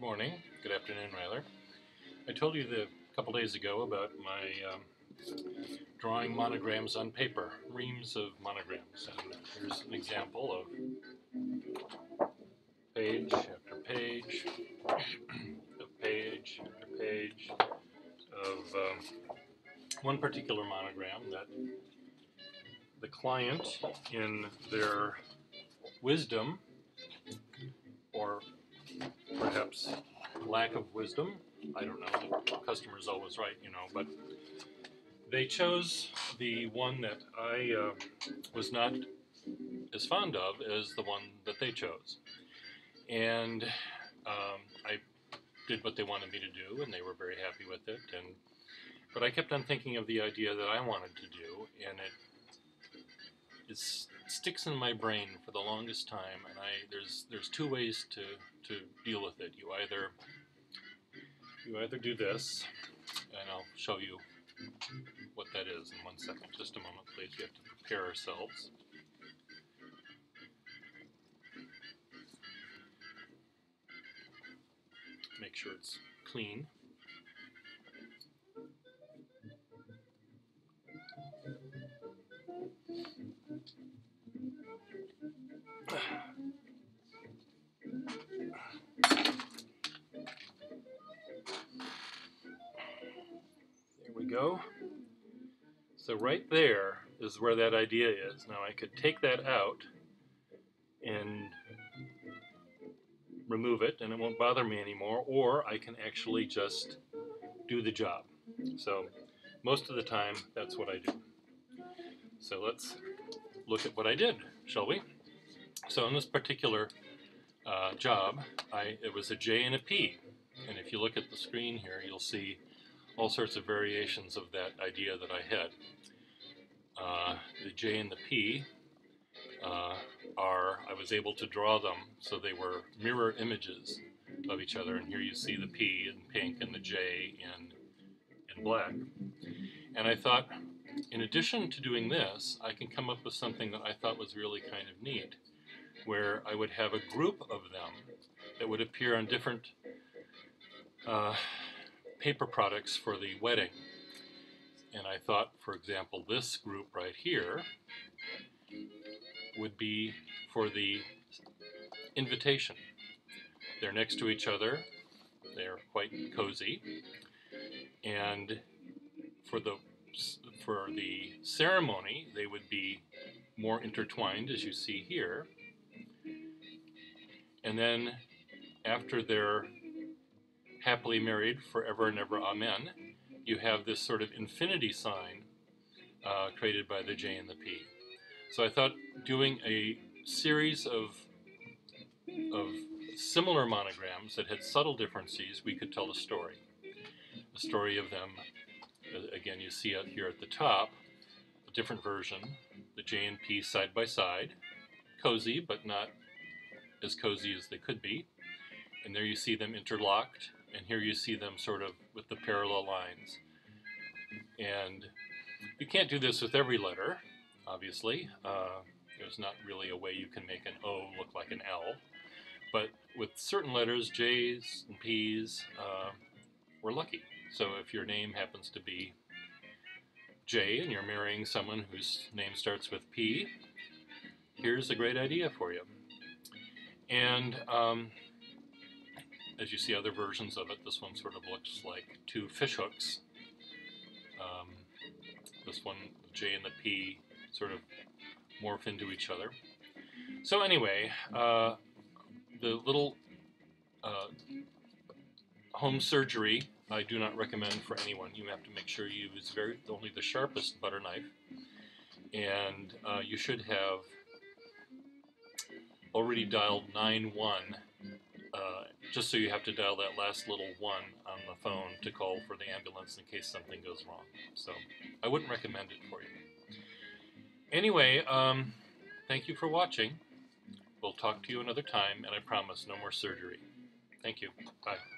morning, good afternoon rather. I told you a couple days ago about my drawing monograms on paper, reams of monograms, and here's an example of page after page, of page after page of one particular monogram that the client, in their wisdom, or perhaps lack of wisdom, I don't know, the customer's always right, but they chose the one that I was not as fond of as the one that they chose. And I did what they wanted me to do, and they were very happy with it. But I kept on thinking of the idea that I wanted to do, and it sticks in my brain for the longest time. And there's two ways to deal with it. You either do this, and I'll show you what that is in 1 second. Just a moment, please. We have to prepare ourselves. Make sure it's clean. There we go. So right there is where that idea is. Now I could take that out and remove it and it won't bother me anymore, or I can actually just do the job. So most of the time that's what I do. So let's look at what I did, shall we? So in this particular job, it was a J and a P, and if you look at the screen here you'll see all sorts of variations of that idea that I had. The J and the P I was able to draw them so they were mirror images of each other, and here you see the P in pink and the J in black. And I thought, in addition to doing this, I can come up with something that I thought was really kind of neat, where I would have a group of them that would appear on different paper products for the wedding. And I thought, for example, this group right here would be for the invitation. They're next to each other, they're quite cozy, and for the ceremony they would be more intertwined, as you see here. And then after they're happily married forever and ever, amen, you have this sort of infinity sign created by the J and the P. So I thought doing a series of similar monograms that had subtle differences, we could tell a story. The story of them, again, you see it here at the top, a different version, the J and P side by side, cozy, but not as cozy as they could be. And there you see them interlocked, and here you see them sort of with the parallel lines. And you can't do this with every letter, obviously. There's not really a way you can make an O look like an L. But with certain letters, J's and P's, we're lucky. So if your name happens to be J and you're marrying someone whose name starts with P, here's a great idea for you. And as you see other versions of it, this one sort of looks like two fish hooks. This one, the J and the P, sort of morph into each other. So anyway, the little home surgery I do not recommend for anyone. You have to make sure you use only the sharpest butter knife, and you should have already dialed 911, just so you have to dial that last little 1 on the phone to call for the ambulance in case something goes wrong. So I wouldn't recommend it for you. Anyway, thank you for watching. We'll talk to you another time, and I promise no more surgery. Thank you. Bye.